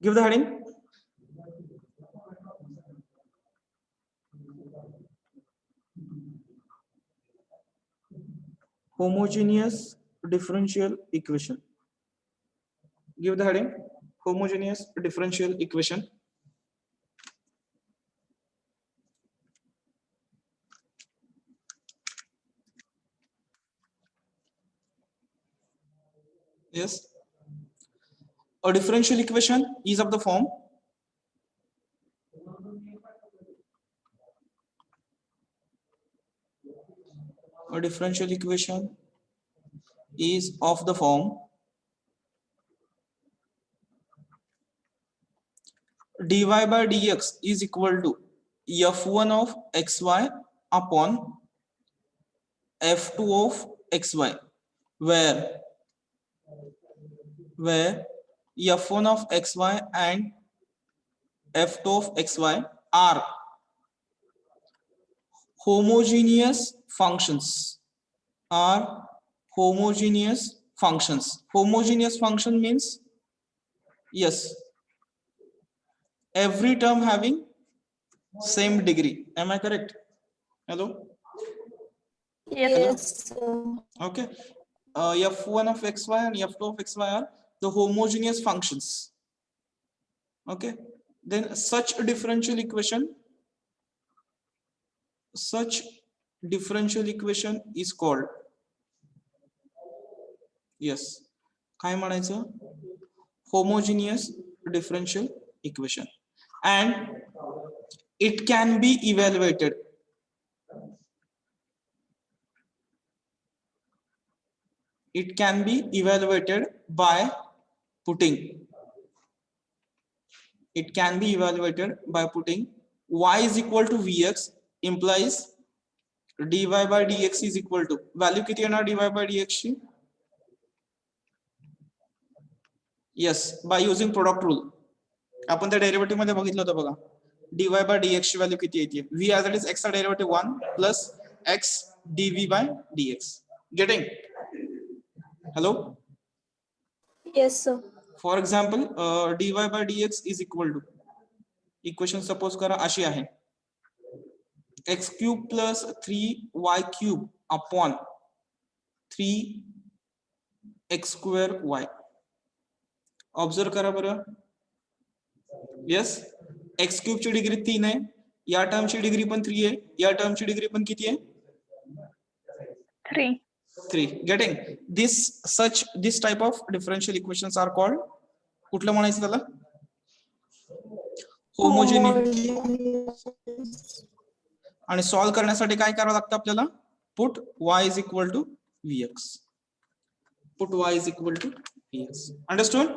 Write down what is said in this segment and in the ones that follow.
Give the heading. Homogeneous differential equation. Give the heading. Homogeneous differential equation. Yes. A differential equation is of the form a differential equation is of the form dy by dx is equal to f1 of xy upon f2 of xy, where f1 of xy and f2 of xy are homogeneous functions. Homogeneous function means, yes, every term having same degree. Am I correct? Hello? Yes. Okay. F1 of xy and f2 of xy are the homogeneous functions. Okay. Then such differential equation is called, yes, काय म्हणायचं, homogeneous differential equation, and it can be evaluated by putting y is equal to vx implies dy by dx is equal to value किती येणार dy by dx ची, yes, by using product rule. आपण त्या derivative मध्ये बघितलं होतं बघा, dy by dx ची व्हॅल्यू किती येते, v as it is x चा derivative 1 plus x dv by dx. Getting? Hello? Yes, sir. For example, dy by dx is equal to, equation suppose करा अशी आहे, x cube plus 3y cube upon 3x square y. Observe करा बरं. Yes, x cube ची degree 3 आहे, या टर्मची degree पण 3 आहे, या टर्मची डिग्री पण किती आहे, 3. Getting? This type of differential equations are called, कुठलं म्हणायचं त्याला, होमोजेनियस. आणि सॉल्व करण्यासाठी काय करावं लागतं आपल्याला, put y is equal to vx. Put y is equal to vx. Understood?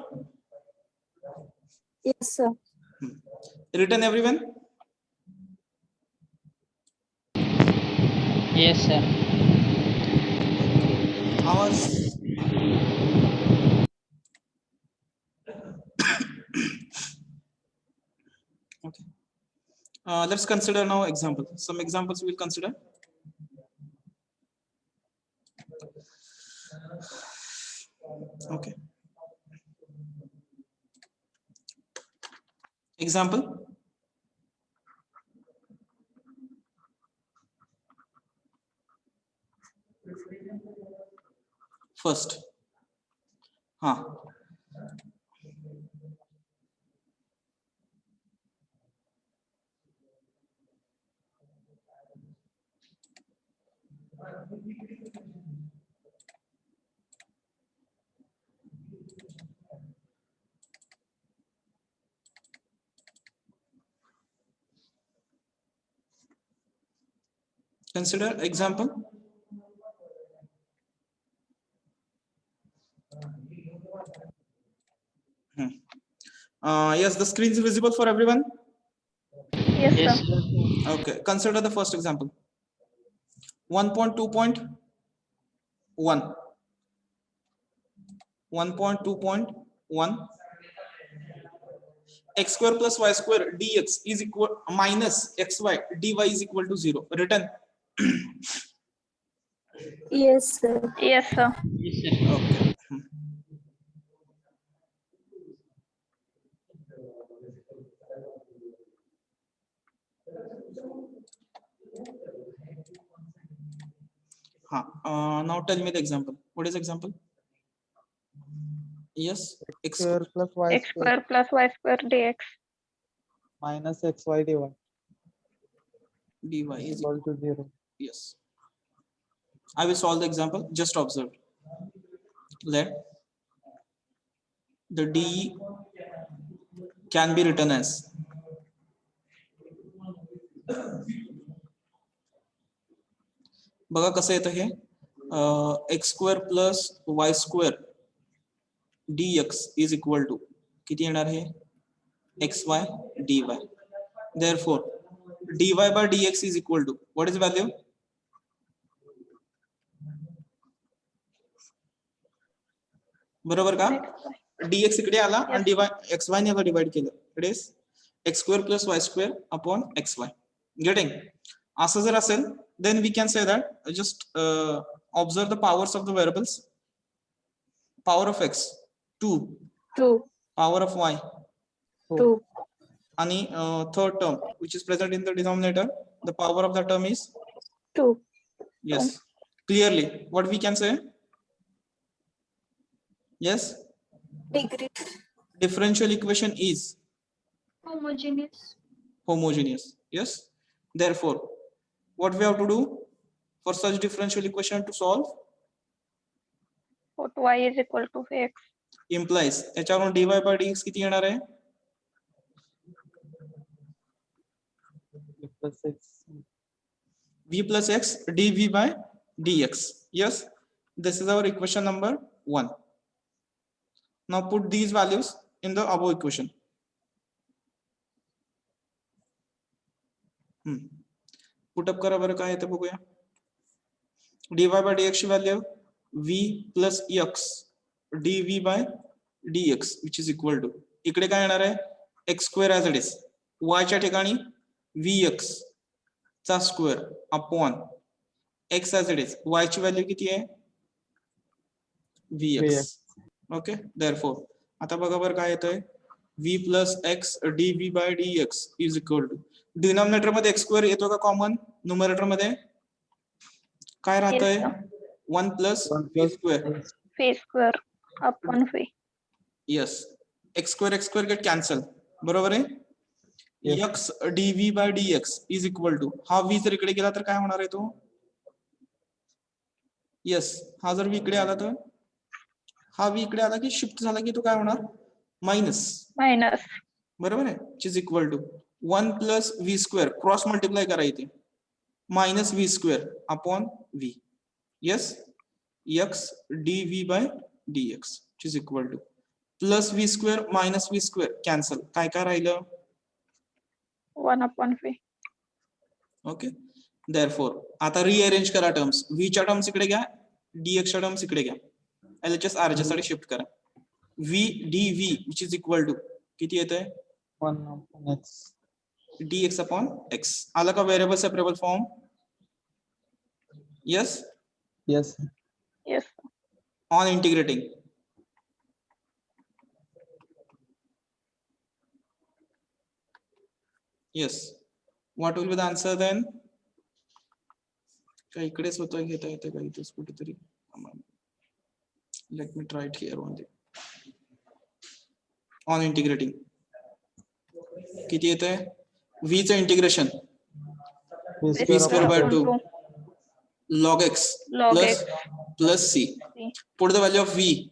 Yes, sir. Written everyone? Yes, sir. Ours. Okay. Let's consider now example. Some examples we will consider. Okay. Example. First. Consider example. Yes, the screen is visible for everyone. Yes, Yes, sir. sir. Okay, consider the first example. 1.2.1 x square plus y square dx is equal minus xy dy is equal to 0. Written? Yes, sir. Yes, sir. Okay. Now tell me the example. What is example? Yes, x Square plus y X square square plus y square dx. minus xy dy dy is equal to 0. yes. I will solve the example. Just observe. Let the d can be written as बघा कसं येतं हे x square plus y square dx is equal to किती येणार हे x y dy. Therefore dy by dx is equal to what is the value? बरोबर का? dx इकडे आला आणि dy xy ने डिवाइड केलं. It is x square plus y square upon xy. Getting? असं जर असेल then we can say that just observe the powers of the variables. Power of x 2, 2, power of y 2, आणि third term which is present in the denominator, the power of the term is 2. yes. Clearly what we can say? Yes, Degree. differential equation is homogeneous. Yes, therefore what we have to do for such differential equation to solve? Put y is equal to x. Implies त्याच्यावरून dy by dx किती येणार आहे? Plus x v plus x dv by dx. Yes, this is our equation number 1. Now put these values in the above equation. Put up करा बरं काय येतं बघूया. dy by dx ची value v plus x dv by dx which is equal to इकडे काय येणार आहे x square as it is, y च्या ठिकाणी vx चा square upon x as it is, y ची व्हॅल्यू किती आहे vx. ओके, therefore आता बघा बरं काय येतंय v plus x dv by dx is equal to denominator मध्ये x स्क्वेअर येतो का कॉमन? न्यूमरेटर मध्ये काय राहतंय 1 plus v square. V square upon v. Yes, x square get cancel. बरोबर आहे? Yes. x dv by dx is equal to हा v जर इकडे गेला तर काय होणार आहे तो? Yes, हा जर v इकडे आला तर हा v इकडे आला की शिफ्ट झाला की तो काय होणार? मायनस. Minus. बरोबर आहे? which is equal to 1 plus v square cross multiply करा इथे minus v square upon v. Yes, x dv by dx which is equal to plus v square minus v square cancel. काय काय राहिलं? 1 upon v. Okay, therefore आता rearrange करा terms. v च्या terms इकडे घ्या, dx च्या टर्म्स इकडे घ्या. LHS RHS साठी शिफ्ट करा. v dv which is equal to किती येतंय 1 upon x dx upon x. आला का variable separable form? yes, yes Yes. on integrating yes, what will be the answer then? काय इकडेच होतं घेता येतं का इथेच कुठेतरी? let me try it here only. on integrating किती येतंय v चं integration v square by upon 2 log x Log plus x. plus c. Put the value of v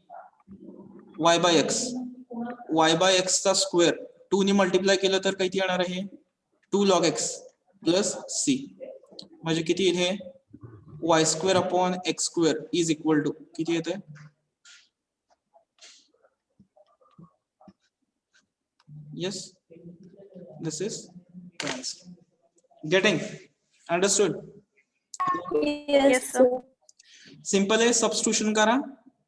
y by x. y by x चा square 2 ने multiply केलं तर किती येणार आहे 2 log x plus c. म्हणजे किती इथे y square upon x square is equal to किती येते yes, this is answer. Getting understood? Yes, sir. Simple आहे. सबस्टिट्यूशन करा.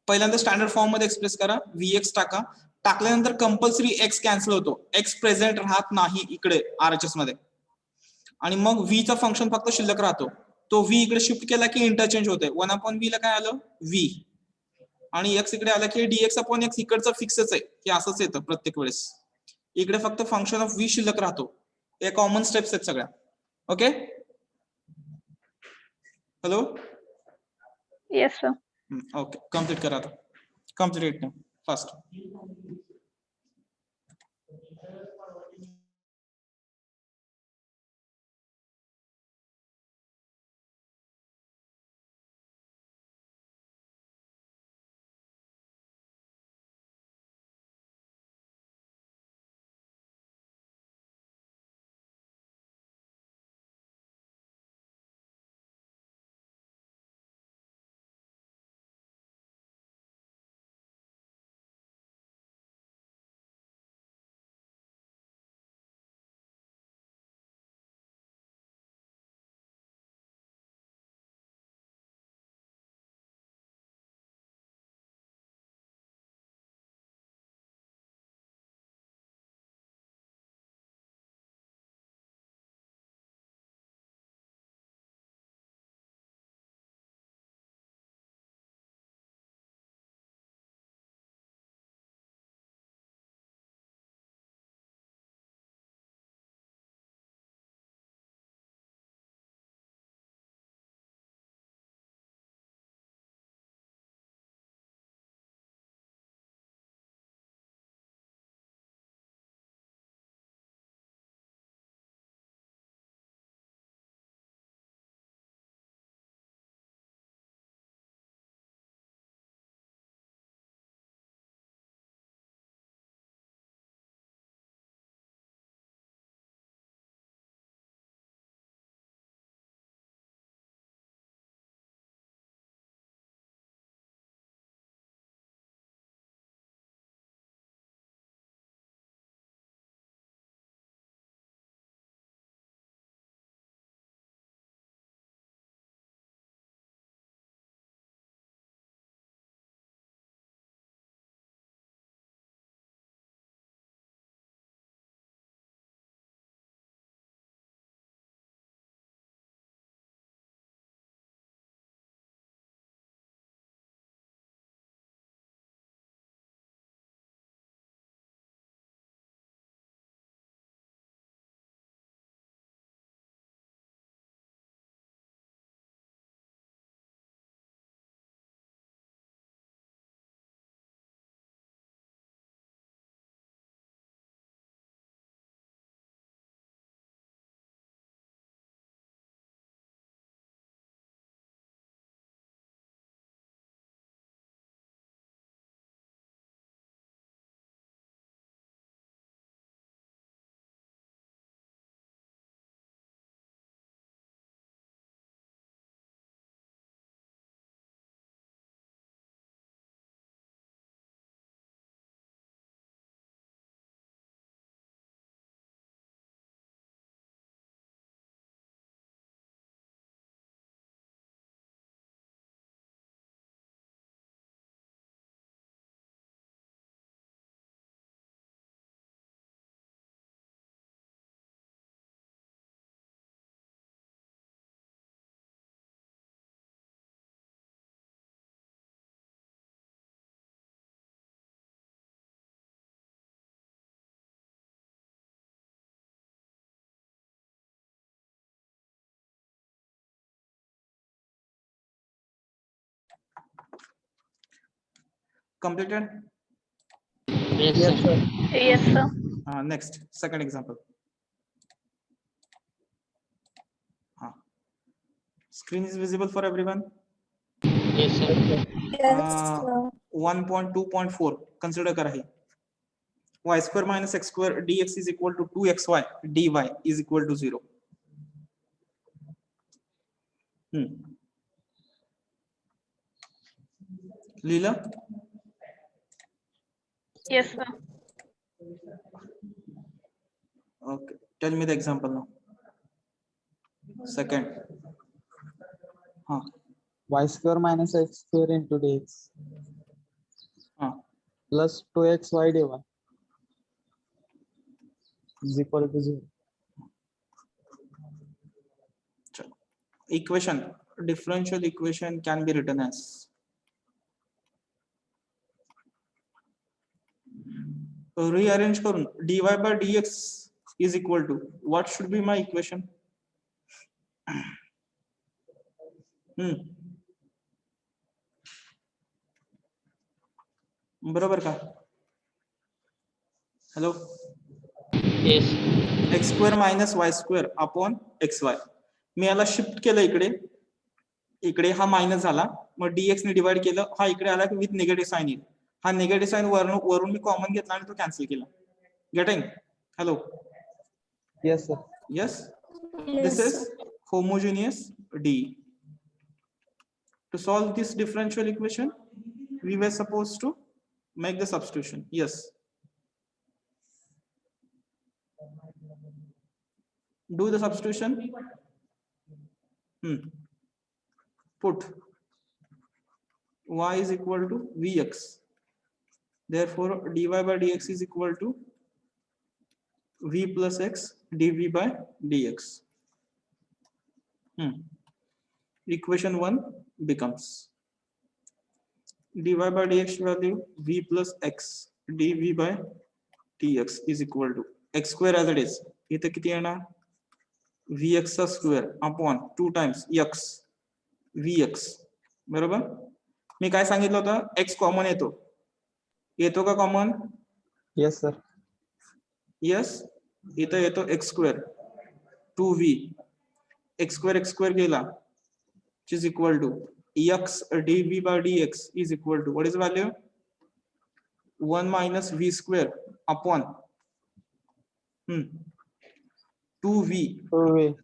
पहिल्यांदा स्टँडर्ड फॉर्म मध्ये एक्सप्रेस करा. vx टाका. टाकल्यानंतर कंपल्सरी x कॅन्सल होतो. x प्रेझेंट राहत नाही इकडे RHS मध्ये आणि मग v चा फंक्शन फक्त शिल्लक राहतो. तो v इकडे शिफ्ट केला की इंटरचेंज होते. 1 अपॉन v ला काय आलं v आणि x इकडे आला की dx अपॉन x इकडचं फिक्सच आहे की असंच येतं प्रत्येक वेळेस. इकडे फक्त फंक्शन ऑफ v शिल्लक राहतो. हे कॉमन स्टेप्स आहेत सगळ्या. Okay, hello Yes, sir. Okay complete करा आता complete fast completed Yes, sir. Yes, sir. next second example screen is visible for everyone Yes, sir. uh, 1.2.4 consider करा ही y square minus x square dx is equal to 2xy dy is equal to 0 Leela Yes, sir. okay tell me the example now second Y square minus x square into dx plus 2xy dy is equal to 0. equation differential equation can be written as rearrange करून dy by dx is equal to what should be my equation बरोबर का? Hello, x square minus वाय square upon x वाय. मी याला shift केलं इकडे, इकडे हा minus झाला, मग dx ने डिवाइड केलं, हा इकडे आला की विथ निगेटिव्ह साइन येईल. हा निगेटिव्ह साइन वरून मी कॉमन घेतला आणि तो कॅन्सल केला. Getting? Hello, Yes, sir. yes, this is homogeneous D. To solve this differential equation, we were supposed to make the substitution. Yes. Do the substitution. Put y is equal to vx. Therefore, dy by dx is equal to v plus x dv by dx. Equation 1 becomes dy by dx value v plus x dv by dx is equal to x square as it is. इथे किती येणार? vx चा square upon 2 times x vx. बरोबर? मी काय सांगितलं होतं? x common येतो का कॉमन? Yes, sir. यस, इथं येतो x square 2v, x square गेला, which is equal to x dv by dx is equal to what is the value? 1 minus v square upon 2v 2v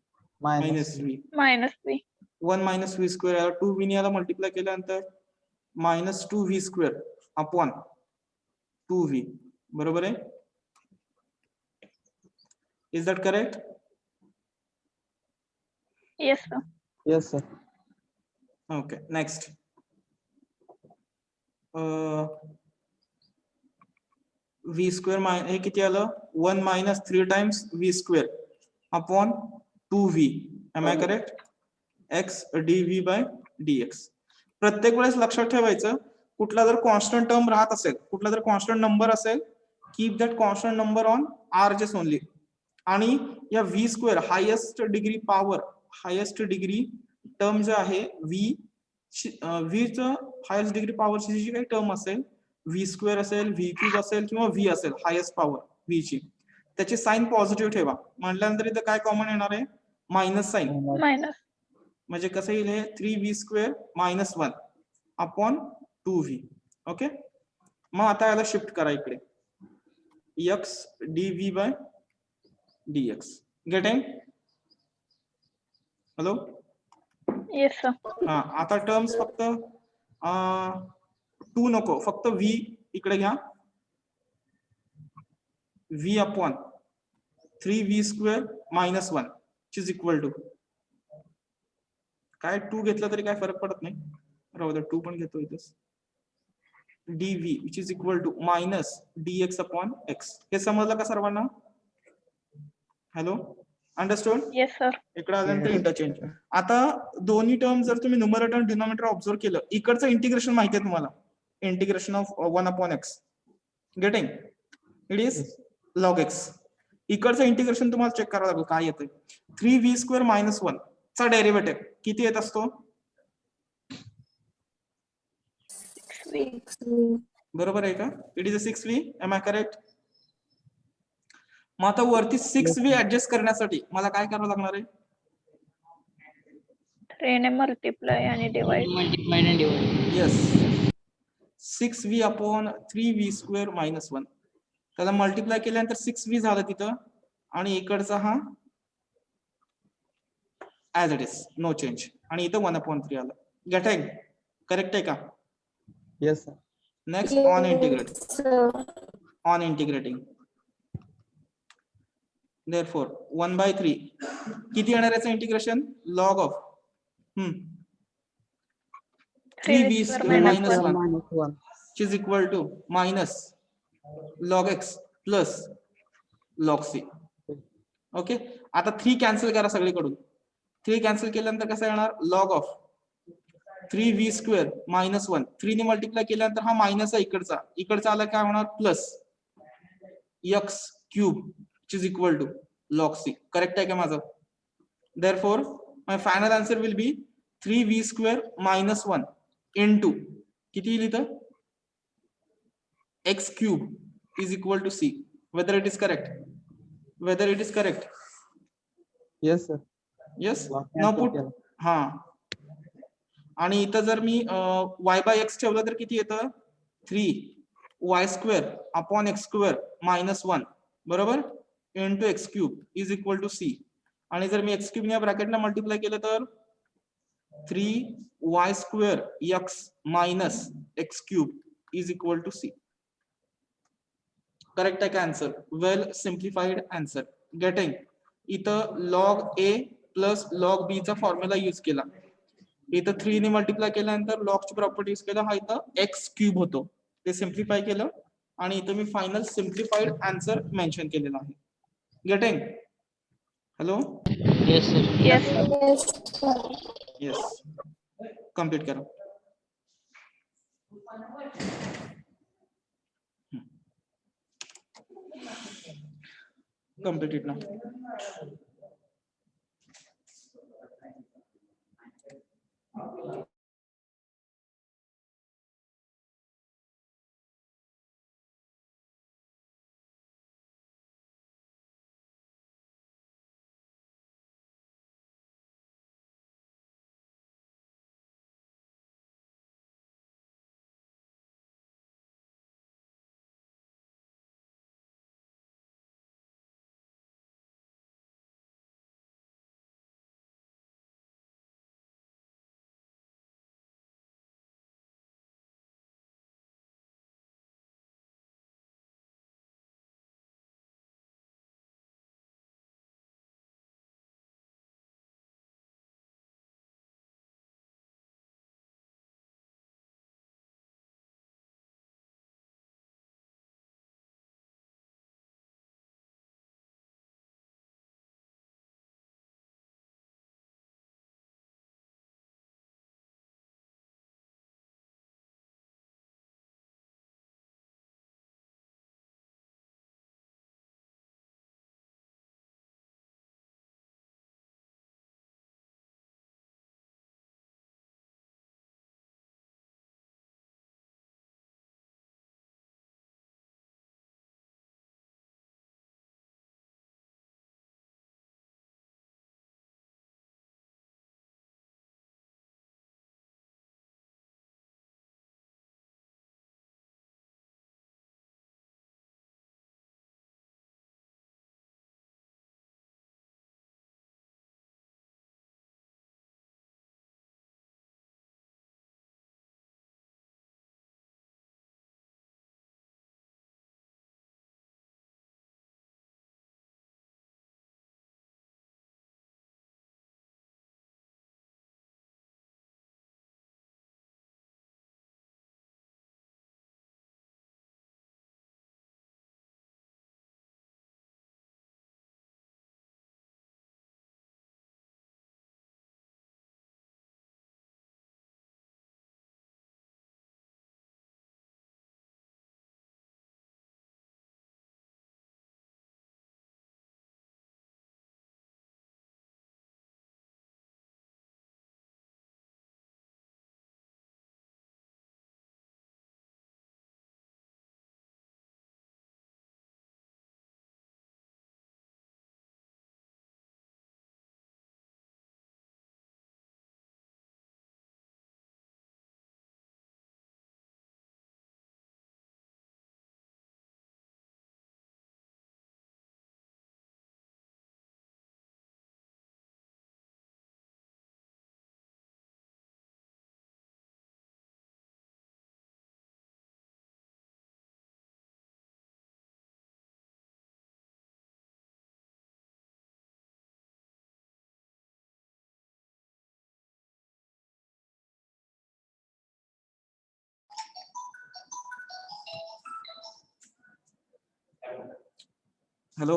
minus minus v. minus v. 1 minus v square 2v ने याला multiply केल्यानंतर minus 2v square upon 2v. बरोबर आहे? Is that correct? Yes, sir. Yes, sir. Okay, next. V square minus हे किती आलं? 1 minus 3 times v square upon 2v. Am I correct? x dv by dx. प्रत्येक वेळेस लक्षात ठेवायचं, कुठला जर कॉन्स्टंट टर्म राहत असेल, कुठला जर कॉन्स्टंट नंबर असेल, keep that constant number on RJs only. आणि या v square highest degree term जो आहे v च हायेस्ट डिग्री पॉवरची जी काही टर्म असेल, v स्क्वेअर असेल, v क्यूब असेल किंवा v असेल हायेस्ट पॉवर v ची, त्याची साइन पॉझिटिव्ह ठेवा. म्हटल्यानंतर इथं काय कॉमन येणार आहे? Minus sign. Minus. म्हणजे कसं येईल हे? 3v square minus 1 upon 2v. Okay, मग आता याला शिफ्ट करा इकडे, x dv by dx. Getting? Hello, Yes, sir. हा, आता टर्म्स फक्त 2 नको, फक्त v इकडे घ्या, v upon 3v square minus 1 is equal to काय 2 घेतला तरी काय फरक पडत नाही, राहू दे 2 पण घेतो इथेच, dv which is equal to minus dx upon x. हे समजलं का सर्वांना? Hello, understood? Yes, sir. इकडे आल्यानंतर इंटरचेंज. आता दोन्ही टर्म जर तुम्ही न्यूमरेटर आणि डिनॉमिनेटर ऑब्झर्व केलं, इकडचं इंटिग्रेशन माहिती आहे तुम्हाला, integration of 1 upon x. Getting? It is log x. इकडचं इंटिग्रेशन तुम्हाला चेक करावं लागेल काय येतंय. 3v स्क्वेअर मायनस 1 चा डेरिव्हेटिव्ह किती येत असतो? 6v. बरोबर आहे का? It is a 6v. Am I correct? मग आता वरती 6v ऍडजस्ट करण्यासाठी मला काय करावं लागणार आहे? 3 ने multiply आणि divide. Yes, 6v upon 3v square minus 1. त्याला मल्टिप्लाय केल्यानंतर 6v झालं तिथं, आणि इकडचा हा as it is, no change, आणि इथं 1 अपॉन 3 आलं. गेटिंग? करेक्ट आहे का? Yes, sir. Next on integrate. On integrating therefore 1/3 किती येणार याचं integration? Log of 3v square minus 1 minus 1. which is equal to minus log x plus log c. Okay, आता 3 cancel करा सगळीकडून. 3 कॅन्सल केल्यानंतर कसं येणार? Log of 3v square minus 1, 3 ने मल्टिप्लाय केल्यानंतर हा मायनस आहे इकडचा आला काय होणार? Plus x cube which is equal to log c. Correct आहे का माझं? therefore my final answer will be 3v square minus 1 into किती येईल इथं? x cube is equal to c. Whether it is correct? Whether it is correct? Yes, sir. Yes. वाक्य Now answer put केलं. हा आणि इथं जर मी y by x ठेवलं तर किती येतं 3y square upon x square minus 1 बरोबर into x cube is equal to c. आणि जर मी x cube या ब्रॅकेटला मल्टिप्लाय केलं तर 3y square x minus x cube is equal to c. Correct आहे का answer? Well simplified answer. Getting इथं log a plus log b चा formula use केला. इथं 3 ने मल्टिप्लाय केल्यानंतर log ची प्रॉपर्टी यूज केला. हा इथं x क्यूब होतो. ते सिम्प्लिफाय केलं आणि इथं मी फायनल सिम्प्लिफाईड आन्सर मेन्शन केलेला आहे. Getting? Hello Yes, sir. Yes, sir. Yes complete करा. Complete it now. Hello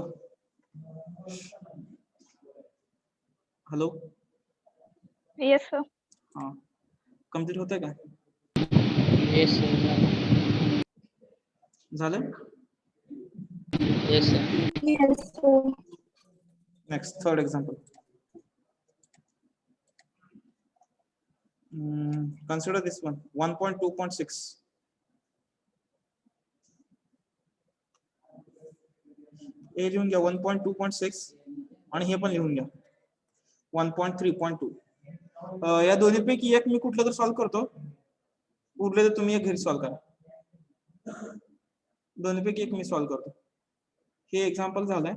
hello Yes, sir. हा कम्प्लीट होतंय का? Yes, sir. झालं? Yes, sir. Yes, sir. Next, third example. Consider this one 1.2.6. हे लिहून घ्या 1.2.6 आणि हे पण लिहून घ्या 1.3.2. या दोन्हीपैकी एक मी कुठलं तर सॉल्व्ह करतो, उरले तर तुम्ही एक घरी सॉल्व्ह करा. दोन्हीपैकी एक मी सॉल्व्ह करतो. हे एक्झाम्पल झालंय,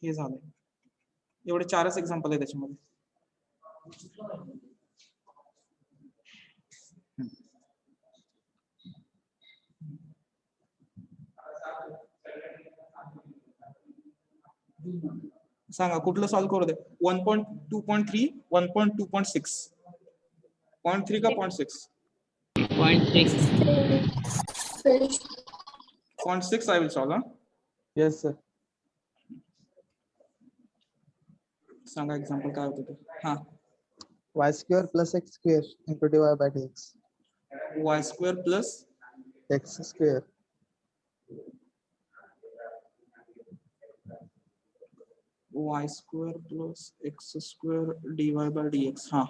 हे झालंय. एवढे 4च एक्झाम्पल आहे त्याच्यामध्ये. सांगा कुठलं सॉल्व्ह करू दे. 1.2.3, 1.2.6, 0.3 का 0.6? 0.3. 0.6 I will solve. Yes, sir. Sanga example काय होतं ते. हा, Y square plus X square into dy by dx. y² plus X square. y² plus x² dy by dx. हा,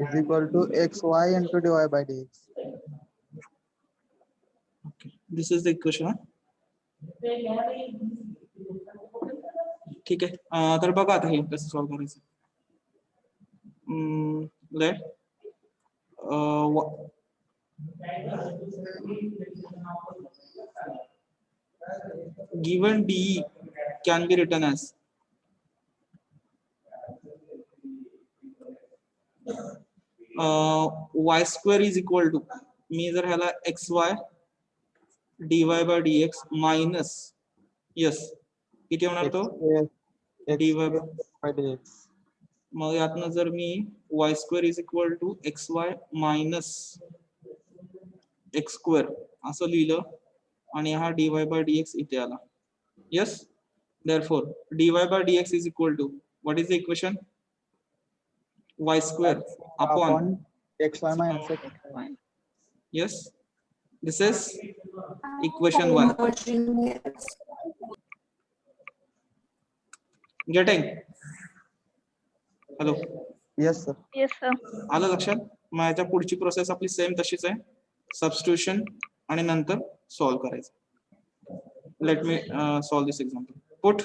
Is equal to xy into dy by dx. okay. This is the equation. ठीक आहे. तर बघा आता हे कसं solve करायचं. Let given DE can be written as y² is equal to, मी जर ह्याला xy dy by dx minus yes किती होणार X तो square. X dy square by dx. मग यातनं जर मी y² is equal to xy minus x² असं लिहिलं आणि हा dy by dx इथे आला. Yes, therefore dy by dx is equal to, what is the equation? y² upon xy minus x. yes, this is equation 1. Getting? Hello, Yes, sir. Yes, sir. आलं लक्षात? मग याच्या पुढची प्रोसेस आपली same तशीच आहे, substitution आणि नंतर सॉल्व्ह करायचं. Let me solve this example. Put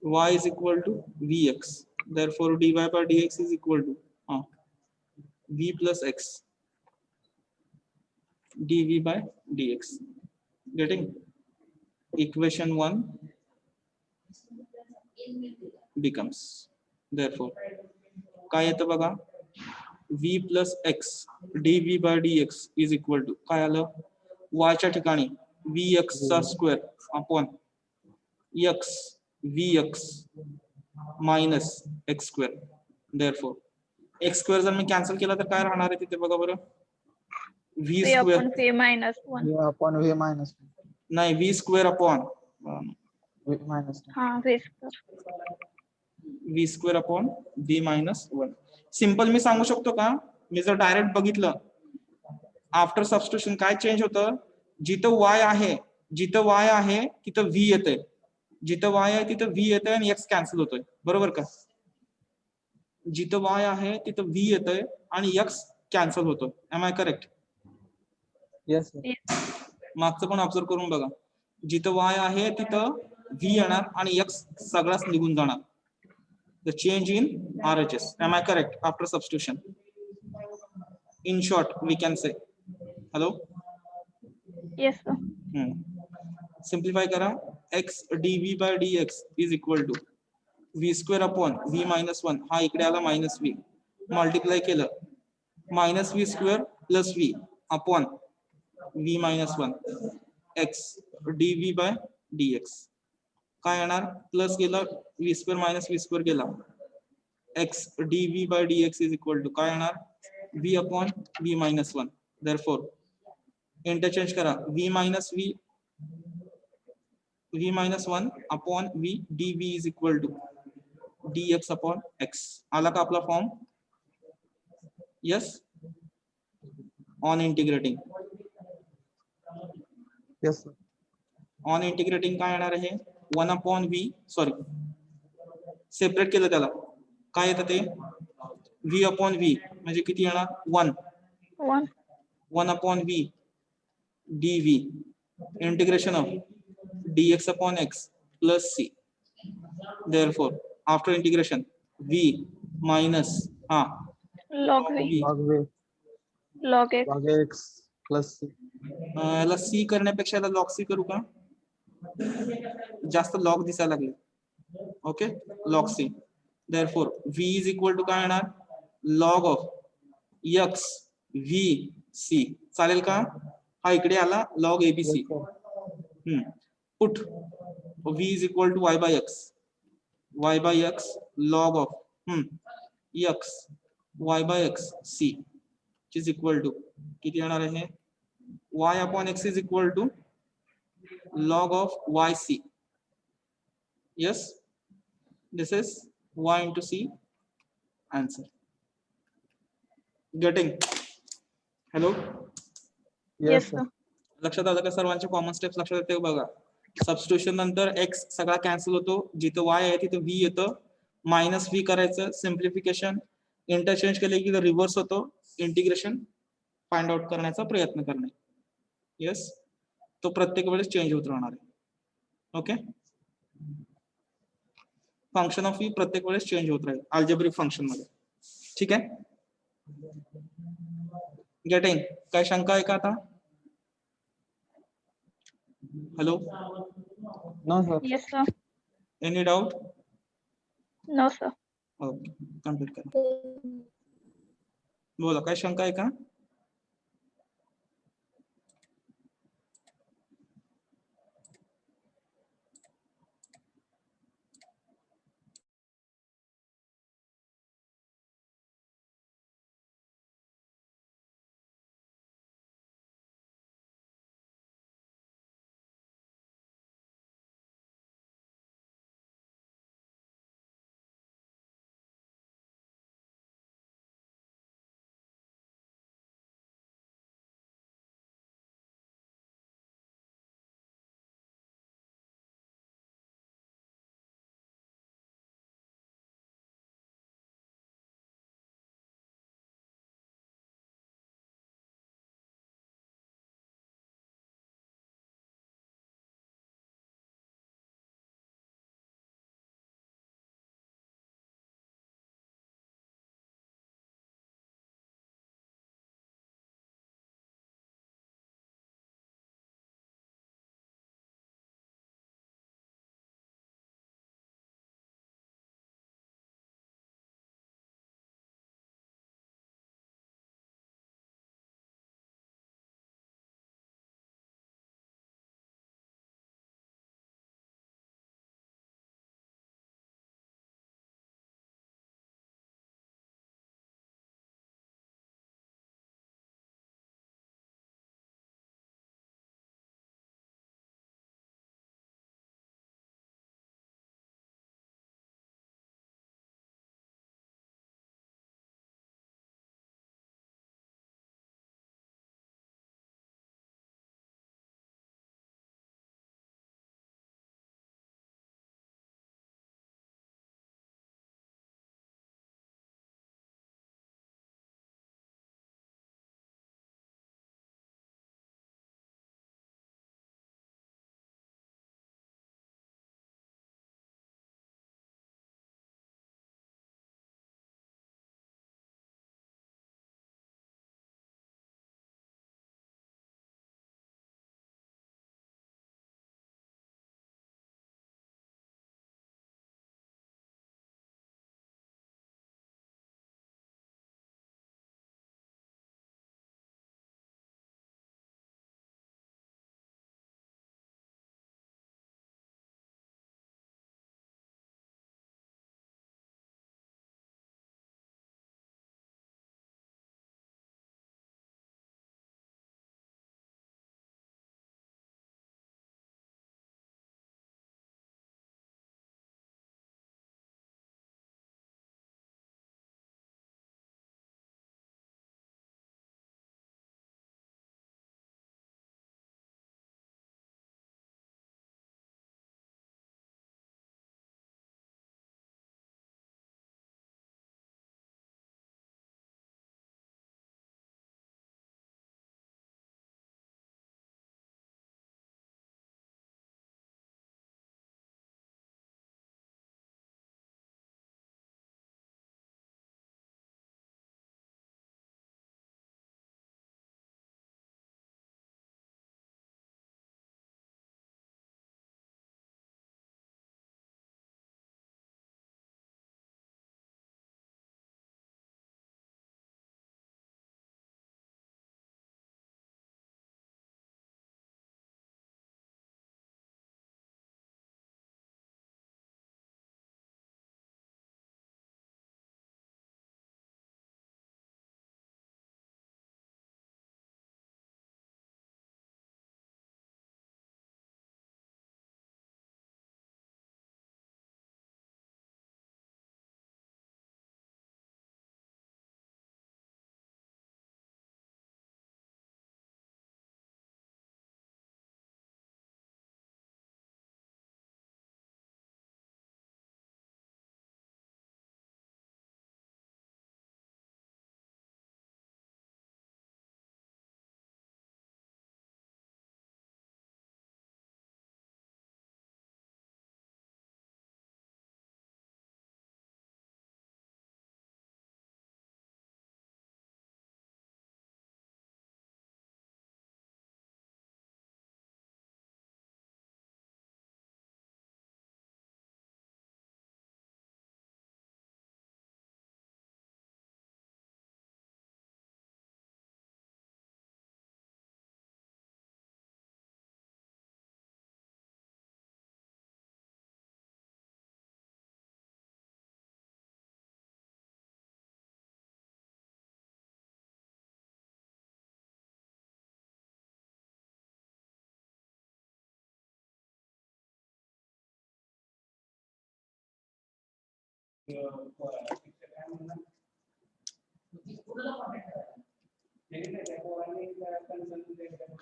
y is equal to vx, therefore dy by dx is equal to v plus x dv by dx. Getting? Equation 1 becomes, therefore काय येतं बघा, v plus x dv by dx is equal to काय आलं, y च्या ठिकाणी vx चा square upon x vx minus x square. therefore x square जर मी cancel केला तर काय राहणार आहे तिथे बघा बरं, v V square upon V minus 1. V upon V minus 1. नाही, v square upon V minus 1. हाँ V square. v square upon v minus 1. Simple मी सांगू शकतो का, मी जर डायरेक्ट बघितलं आफ्टर सबस्टिट्यूशन काय चेंज होतं, जिथं y आहे तिथं v येतंय, जिथं y आहे तिथं v येतंय आणि x कॅन्सल होतोय, बरोबर का? जिथं y आहे तिथं v येतंय आणि x कॅन्सल होतोय. Am I correct? Yes, sir. मागचं पण ऑब्झर्व करून बघा, जिथं y आहे तिथं v येणार आणि x सगळाच निघून जाणार. The change in RHS. Am I correct? After substitution. In short we can say. Hello, Yes, sir. Simplify करा. x dv by dx is equal to v square upon v minus 1, हा इकडे आला minus v, multiply केलं minus v square plus v upon v minus 1 x dv by dx काय येणार, plus गेला v square minus v square गेला, x dv by dx is equal to काय येणार, v upon v minus 1. therefore interchange करा, v minus v minus 1 upon v dv is equal to dx upon x. आला का आपला form? Yes. On integrating, Yes, sir. On integrating काय येणार आहे, 1 upon v, sorry separate केलं त्याला, काय येतं ते v अपॉन v म्हणजे किती येणार, 1 1. 1 upon v dv integration of dx upon x plus c. Therefore, after integration, v minus Log V. v. log Log X. v log x plus c. याला सी करण्यापेक्षा याला लॉग सी करू का? जास्त log दिसायला लागले. Okay, log C. Therefore, v is equal to काय येणार? log of x v c. चालेल का? हा इकडे आला log abc. Yes, sir. Put v is equal to y by x log of x y by x c which is equal to किती येणार आहे? y upon x is equal to log of yc. Yes, this is y into c answer. Getting? Hello? Yes, sir. sir. लक्षात आलं का? सर्वांचे common steps लक्षात येते बघा. सबस्टिट्यूशन नंतर x सगळा कॅन्सल होतो, जिथं y आहे तिथं v येतं, मायनस v करायचं, सिम्प्लिफिकेशन, इंटरचेंज केले की रिव्हर्स होतो, इंटिग्रेशन फाइंड आउट करण्याचा प्रयत्न करणे. येस, तो प्रत्येक वेळेस चेंज होत राहणार आहे. ओके, फंक्शन ऑफ व्ही प्रत्येक वेळेस चेंज होत राहील अल्जेब्रिक फंक्शन मध्ये. ठीक आहे, गेटिंग? काय शंका आहे का आता? Hello, No, sir. Yes, sir. Any doubt? No, sir. Okay, complete करा. बोला, काय शंका आहे का?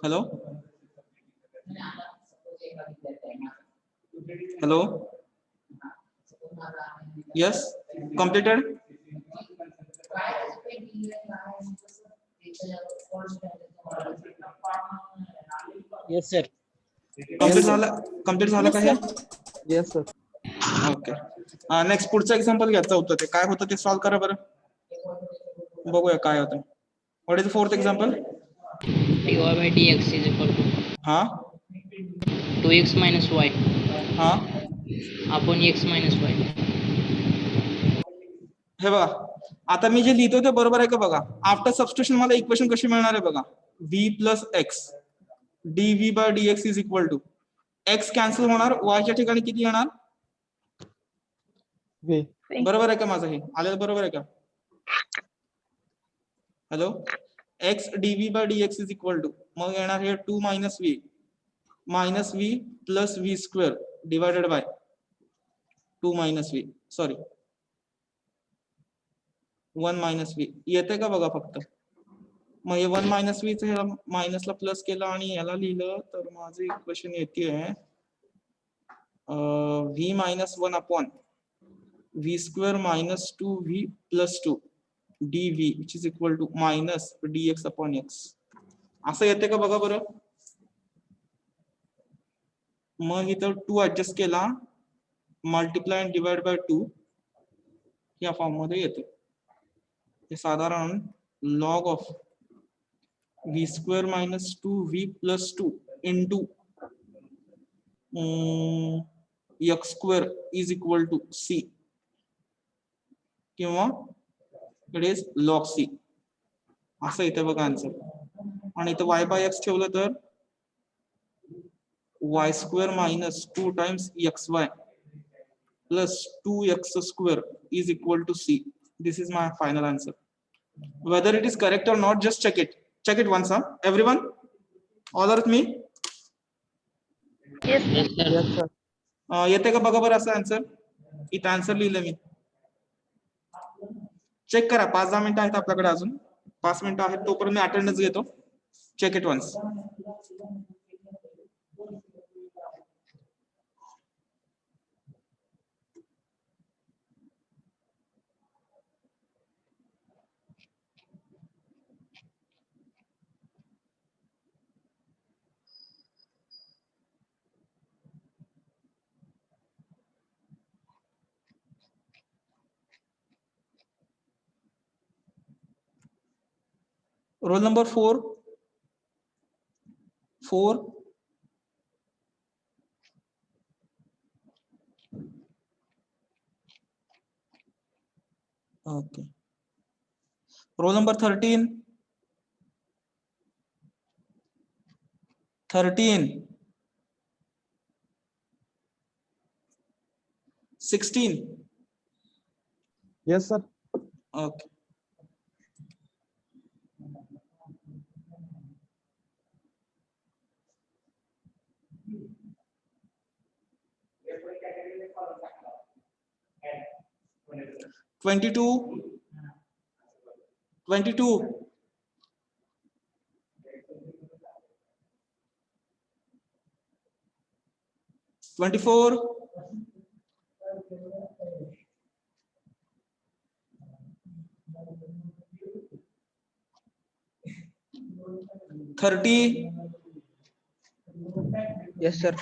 Hello. Hello. Yes. Completed. Yes, sir. Complete झालं. Complete झालं का हे? Yes, sir. ओके. नेक्स्ट पुढचं एक्झाम्पल घ्यायचं होतं ते काय होतं ते सॉल्व करा बरं. बघूया काय होतं. What is the fourth example? dy by dx is equal to हा 2x minus y हा upon x minus y. हे बघा आता मी जे लिहितो ते बरोबर आहे का बघा. आफ्टर सबस्टिट्यूशन मला इक्वेशन कशी मिळणार आहे बघा. v plus x dv by dx is equal to x cancel होणार y च्या ठिकाणी किती येणार V. बरोबर आहे का माझं हे आलेलं बरोबर आहे का? Hello x dv by dx is equal to मग येणार हे 2 minus v plus v square divided by 2 minus v sorry 1 minus v येते का बघा फक्त. मग हे 1 मायनस v ह्याला मायनसला प्लस केलं आणि याला लिहिलं तर माझं इक्वेशन येते v minus 1 upon v square minus 2v plus 2 dv which is equal to minus dx upon x असं येते का बघा बरं. मग इथं 2 ऍडजस्ट केला मल्टिप्लाय अँड डिवाइड बाय 2 या फॉर्म मध्ये येते. हे साधारण log of v square minus 2v plus 2 into x square is equal to c किंवा इट इज लॉग c असं येते बघा आन्सर. आणि इथं y बाय x ठेवलं तर y square minus 2 times xy plus 2x square is equal to c. This is my final answer. Whether it is correct or not, just check it. Check it once, huh? Everyone, all are with me? Yes, sir. Yes, sir. Yes, sir. येते का बघा बरं असं answer. इथं answer लिहिलं मी. Check करा 5-10 मिनिटं आहेत आपल्याकडे अजून 5 मिनिटं आहेत तोपर्यंत मी अटेंडन्स घेतो. Check it once. Roll number 4. Okay. Roll number 13. 16. Yes, sir. Okay. Twenty-two. 24. 30. Yes, sir.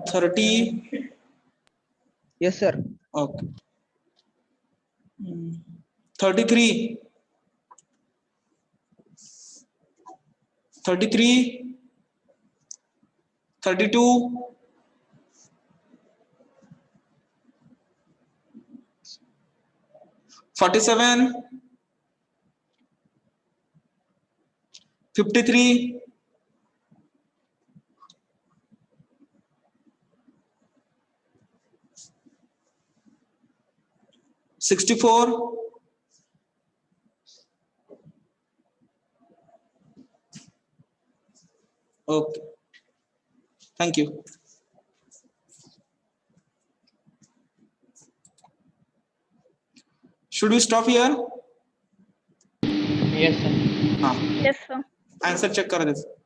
30. Yes, sir. Okay. 33. 32. 47. 53. 64. Okay. Thank you. Should we stop here? Yes, sir. हा Yes, sir. आन्सर चेक करा त्याचं.